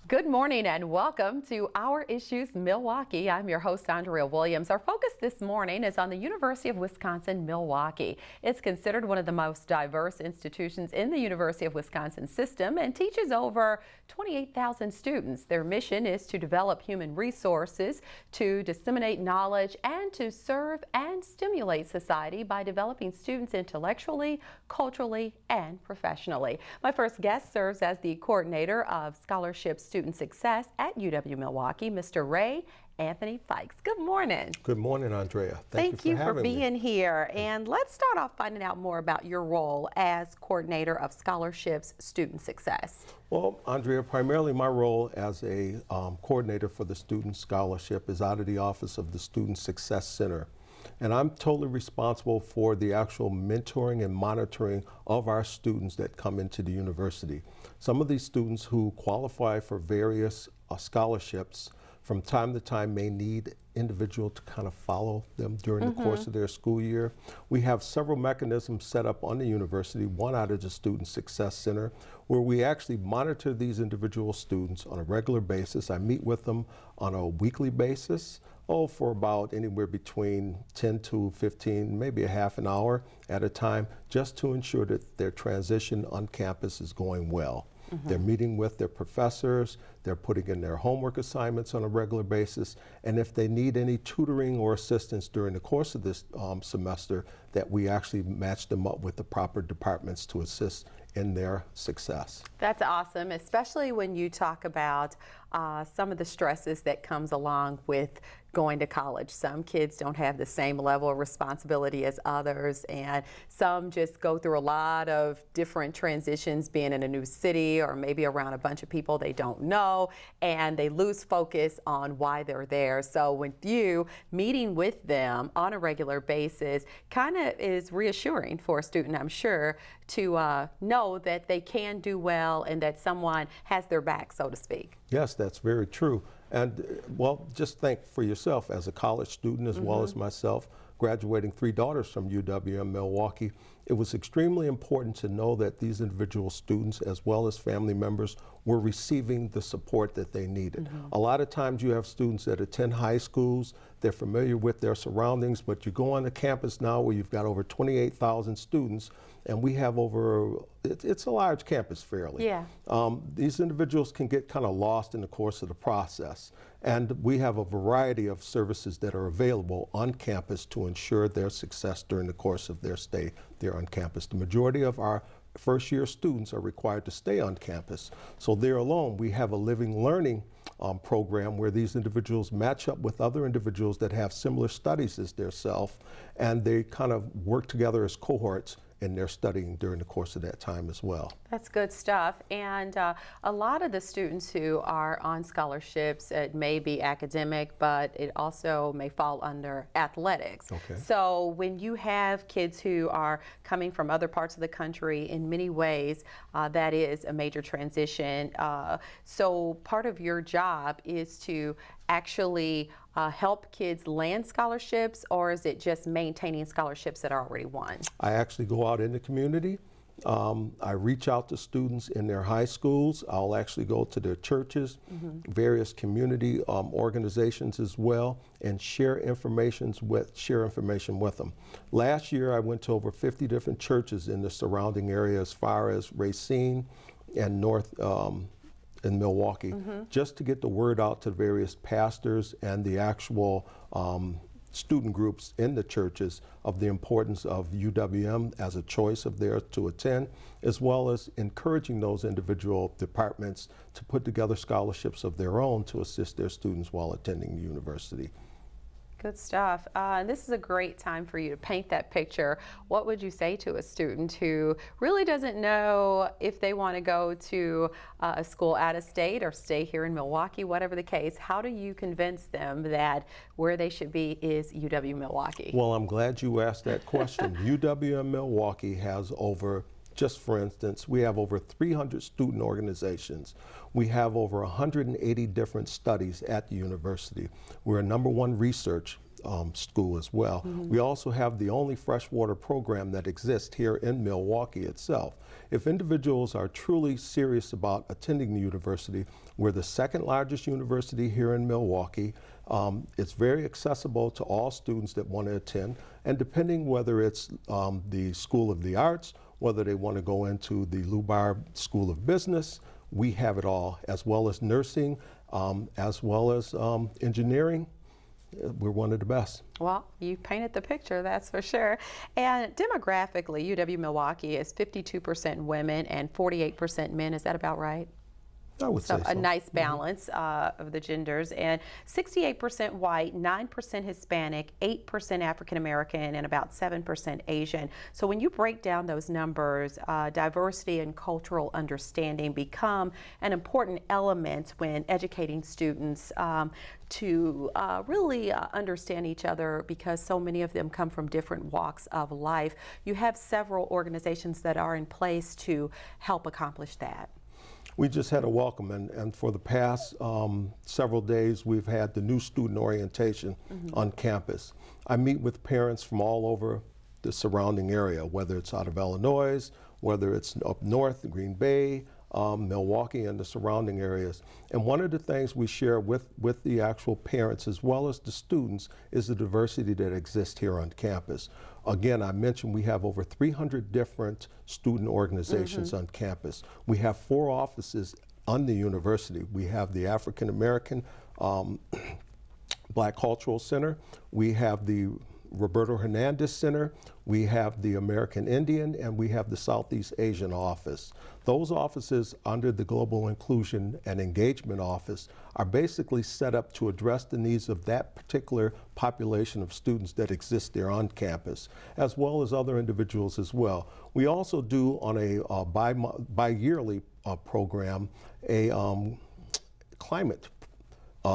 Good morning and welcome to Our Issues Milwaukee. I'm your host, Andrea Williams. Our focus this morning is on the University of Wisconsin-Milwaukee. It's considered one of the most diverse institutions in the University of Wisconsin system and teaches over 28,000 students. Their mission is to develop human resources, to disseminate knowledge, and to serve and stimulate society by developing students intellectually, culturally, and professionally. My first guest serves as the coordinator of scholarship student success at UW-Milwaukee, Mr. Ray Anthony Fikes. Good morning. Good morning, Andrea. Thank you for being here. And let's start off finding out more about your role as coordinator of scholarships student success. Well, Andrea, primarily my role as a coordinator for the student scholarship is out of the office of the Student Success Center. And I'm totally responsible for the actual mentoring and monitoring of our students that come into the university. Some of these students who qualify for various scholarships from time to time may need individual to kind of follow them during the course of their school year. We have several mechanisms set up on the university, one out of the Student Success Center, where we actually monitor these individual students on a regular basis. I meet with them on a weekly basis, for about anywhere between 10 to 15, maybe a half an hour at a time, just to ensure that their transition on campus is going well. They're meeting with their professors, they're putting in their homework assignments on a regular basis, and if they need any tutoring or assistance during the course of this semester, that we actually match them up with the proper departments to assist in their success. That's awesome, especially when you talk about some of the stresses that comes along with going to college. Some kids don't have the same level of responsibility as others, and some just go through a lot of different transitions, being in a new city or maybe around a bunch of people they don't know, and they lose focus on why they're there. So with you meeting with them on a regular basis kind of is reassuring for a student, I'm sure, to know that they can do well and that someone has their back, so to speak. Yes, that's very true. And well, just think for yourself as a college student as well as myself, graduating 3 daughters from UW-Milwaukee, it was extremely important to know that these individual students as well as family members were receiving the support that they needed. A lot of times you have students that attend high schools, they're familiar with their surroundings, but you go on the campus now where you've got over 28,000 students, and we have it's a large campus fairly. Yeah. These individuals can get kind of lost in the course of the process. And we have a variety of services that are available on campus to ensure their success during the course of their stay there on campus. The majority of our first year students are required to stay on campus. So there alone, we have a living learning program where these individuals match up with other individuals that have similar studies as their self, and they kind of work together as cohorts in their studying during the course of that time as well. That's good stuff. And a lot of the students who are on scholarships, it may be academic, but it also may fall under athletics. Okay. So when you have kids who are coming from other parts of the country, in many ways, that is a major transition. So part of your job is to actually help kids land scholarships, or is it just maintaining scholarships that are already won? I actually go out in the community. I reach out to students in their high schools. I'll actually go to their churches, various community organizations as well, and share information with them. Last year, I went to over 50 different churches in the surrounding area as far as Racine and North in Milwaukee, just to get the word out to various pastors and the actual student groups in the churches of the importance of UWM as a choice of theirs to attend, as well as encouraging those individual departments to put together scholarships of their own to assist their students while attending the university. Good stuff. This is a great time for you to paint that picture. What would you say to a student who really doesn't know if they want to go to a school out of state or stay here in Milwaukee, whatever the case? How do you convince them that where they should be is UW-Milwaukee? Well, I'm glad you asked that question. UW-Milwaukee has over just for instance, we have over 300 student organizations. We have over 180 different studies at the university. We're a #1 research school as well. We also have the only freshwater program that exists here in Milwaukee itself. If individuals are truly serious about attending the university, we're the second largest university here in Milwaukee. It's very accessible to all students that want to attend, and depending whether it's the School of the Arts, whether they want to go into the Lubar School of Business, we have it all, as well as nursing, as well as engineering. We're one of the best. Well, you painted the picture, that's for sure. And demographically, UW-Milwaukee is 52% women and 48% men. Is that about right? I would say so. A nice balance of the genders, and 68% white, 9% Hispanic, 8% African American, and about 7% Asian. So when you break down those numbers, diversity and cultural understanding become an important element when educating students to really understand each other, because so many of them come from different walks of life. You have several organizations that are in place to help accomplish that. We just had a welcome, and for the past several days we've had the new student orientation on campus. I meet with parents from all over the surrounding area, whether it's out of Illinois, whether it's up north, Green Bay, Milwaukee and the surrounding areas. And one of the things we share with the actual parents as well as the students is the diversity that exists here on campus. Again, I mentioned we have over 300 different student organizations on campus. We have 4 offices on the university. We have the African American Black Cultural Center. We have the Roberto Hernandez Center, we have the American Indian, and we have the Southeast Asian office. Those offices under the Global Inclusion and Engagement Office are basically set up to address the needs of that particular population of students that exist there on campus, as well as other individuals as well. We also do on a bi-yearly program a climate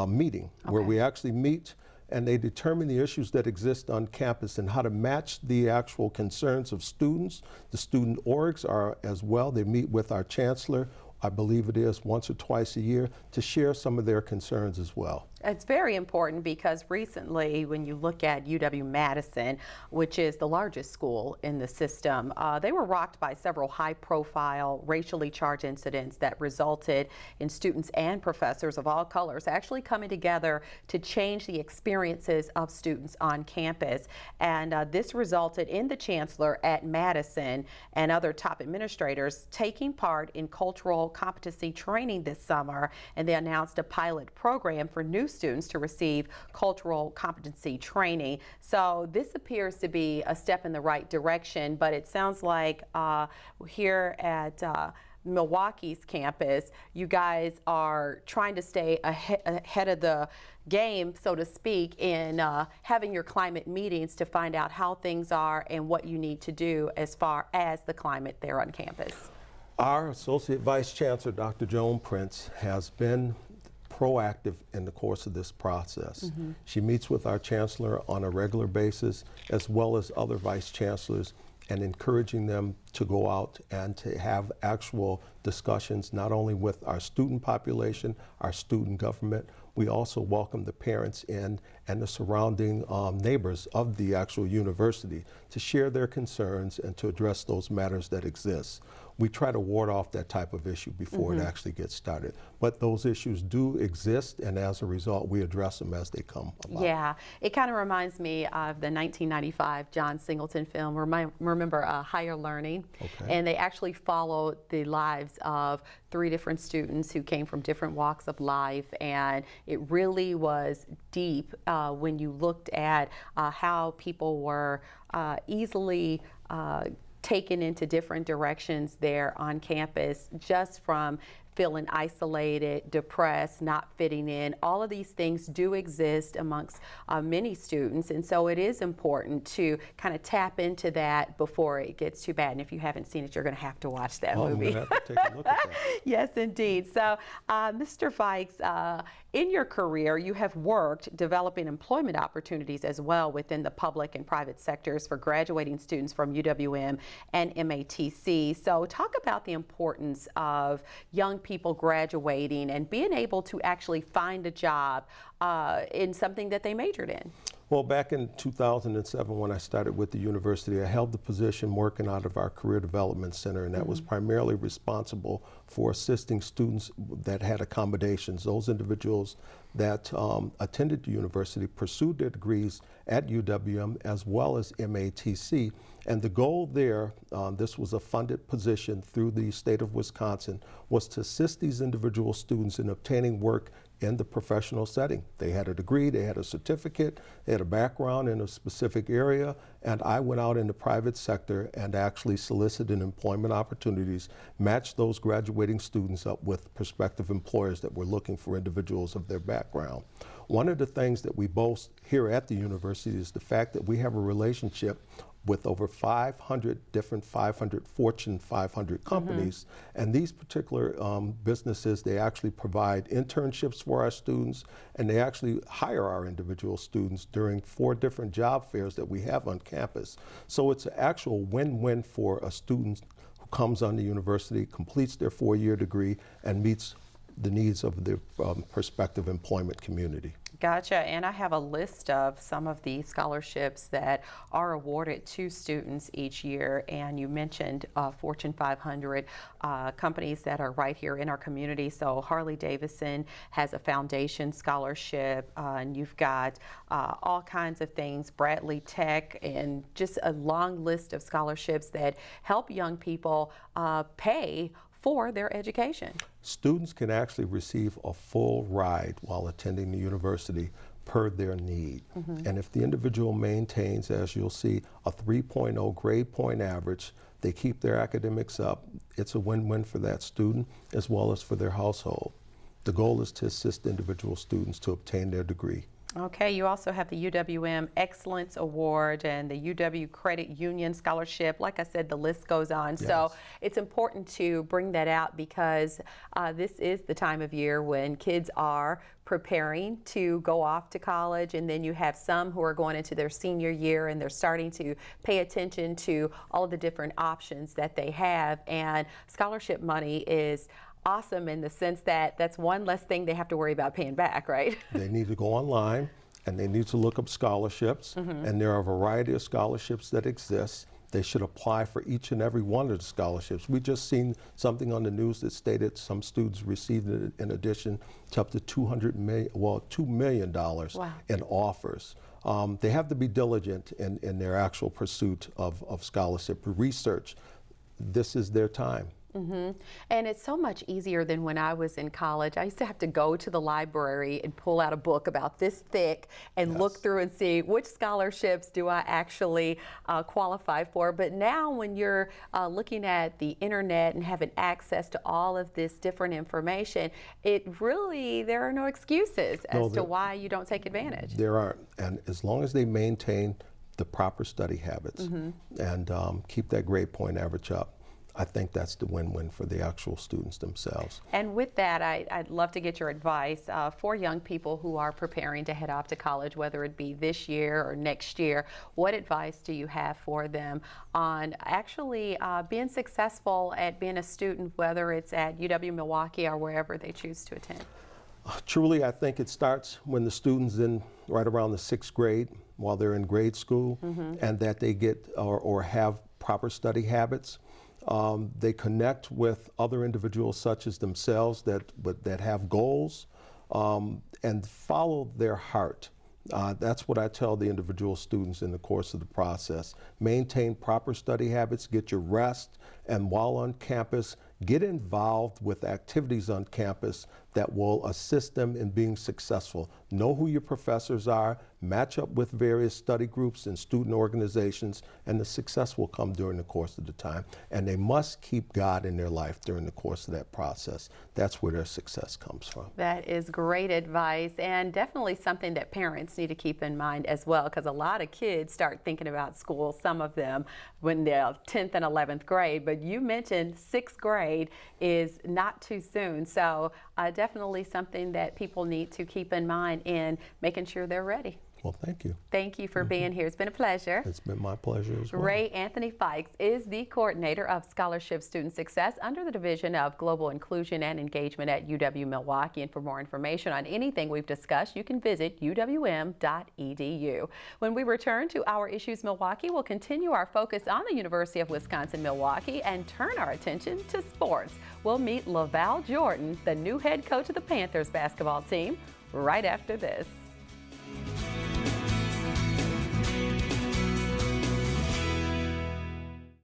meeting where we actually meet and they determine the issues that exist on campus and how to match the actual concerns of students. The student orgs are as well. They meet with our chancellor, I believe it is once or twice a year, to share some of their concerns as well. It's very important because recently when you look at UW-Madison, which is the largest school in the system, they were rocked by several high-profile racially charged incidents that resulted in students and professors of all colors actually coming together to change the experiences of students on campus. And this resulted in the chancellor at Madison and other top administrators taking part in cultural competency training this summer, and they announced a pilot program for new students to receive cultural competency training. So this appears to be a step in the right direction, but it sounds like here at Milwaukee's campus, you guys are trying to stay ahead of the game, so to speak, in having your climate meetings to find out how things are and what you need to do as far as the climate there on campus. Our Associate Vice Chancellor, Dr. Joan Prince, has been proactive in the course of this process. She meets with our chancellor on a regular basis, as well as other vice chancellors, and encouraging them to go out and to have actual discussions, not only with our student population, our student government. We also welcome the parents in and the surrounding neighbors of the actual university to share their concerns and to address those matters that exist. We try to ward off that type of issue before it actually gets started. But those issues do exist, and as a result, we address them as they come about. Yeah, it kind of reminds me of the 1995 John Singleton film, remember Higher Learning? Okay. And they actually followed the lives of 3 different students who came from different walks of life, and it really was deep when you looked at how people were easily taken into different directions there on campus, just from feeling isolated, depressed, not fitting in. All of these things do exist amongst many students, and so it is important to kind of tap into that before it gets too bad. And if you haven't seen it, you're going to have to watch that movie. I'm going to have to take a look at that. Yes, indeed. So, Mr. Fikes, in your career, you have worked developing employment opportunities as well within the public and private sectors for graduating students from UWM and MATC. So talk about the importance of young people graduating and being able to actually find a job in something that they majored in. Well, back in 2007, when I started with the university, I held the position working out of our Career Development Center, and that was primarily responsible for assisting students that had accommodations. Those individuals that attended the university pursued their degrees at UWM as well as MATC. And the goal there, this was a funded position through the state of Wisconsin, was to assist these individual students in obtaining work in the professional setting. They had a degree, they had a certificate, they had a background in a specific area, and I went out in the private sector and actually solicited employment opportunities, matched those graduating students up with prospective employers that were looking for individuals of their background. One of the things that we boast here at the university is the fact that we have a relationship with over 500 different Fortune 500 companies. And these particular businesses, they actually provide internships for our students, and they actually hire our individual students during 4 different job fairs that we have on campus. So it's an actual win-win for a student who comes on the university, completes their 4-year degree, and meets the needs of the prospective employment community. Gotcha. And I have a list of some of the scholarships that are awarded to students each year. And you mentioned Fortune 500 companies that are right here in our community. So Harley-Davidson has a foundation scholarship, and you've got all kinds of things, Bradley Tech, and just a long list of scholarships that help young people pay for their education. Students can actually receive a full ride while attending the university per their need. And if the individual maintains, as you'll see, a 3.0 grade point average, they keep their academics up, it's a win-win for that student as well as for their household. The goal is to assist individual students to obtain their degree. Okay, you also have the UWM Excellence Award and the UW Credit Union Scholarship. Like I said, the list goes on. Yes. So it's important to bring that out because this is the time of year when kids are preparing to go off to college, and then you have some who are going into their senior year and they're starting to pay attention to all of the different options that they have, and scholarship money is awesome in the sense that that's one less thing they have to worry about paying back, right? They need to go online and they need to look up scholarships, and there are a variety of scholarships that exist. They should apply for each and every one of the scholarships. We just seen something on the news that stated some students received it in addition to up to $2 million Wow. in offers. They have to be diligent in their actual pursuit of scholarship research. This is their time. And it's so much easier than when I was in college. I used to have to go to the library and pull out a book about this thick and look through and see which scholarships do I actually qualify for. But now when you're looking at the internet and having access to all of this different information, it really, there are no excuses as to why you don't take advantage. There aren't. And as long as they maintain the proper study habits and keep that grade point average up, I think that's the win-win for the actual students themselves. And with that, I'd love to get your advice for young people who are preparing to head off to college, whether it be this year or next year. What advice do you have for them on actually being successful at being a student, whether it's at UW-Milwaukee or wherever they choose to attend? Truly, I think it starts when the student's in right around the 6th grade, while they're in grade school, and that they get or have proper study habits. They connect with other individuals such as themselves that have goals and follow their heart. That's what I tell the individual students in the course of the process. Maintain proper study habits, get your rest, and while on campus, get involved with activities on campus that will assist them in being successful. Know who your professors are, match up with various study groups and student organizations, and the success will come during the course of the time. And they must keep God in their life during the course of that process. That's where their success comes from. That is great advice, and definitely something that parents need to keep in mind as well, because a lot of kids start thinking about school, some of them when they're 10th and 11th grade, but you mentioned 6th grade is not too soon. So definitely something that people need to keep in mind in making sure they're ready. Well, thank you. Thank you for being here. It's been a pleasure. It's been my pleasure as well. Ray Anthony Fikes is the coordinator of Scholarship Student Success under the Division of Global Inclusion and Engagement at UW-Milwaukee. And for more information on anything we've discussed, you can visit uwm.edu. When we return to Our Issues Milwaukee, we'll continue our focus on the University of Wisconsin-Milwaukee and turn our attention to sports. We'll meet LaVall Jordan, the new head coach of the Panthers basketball team, right after this.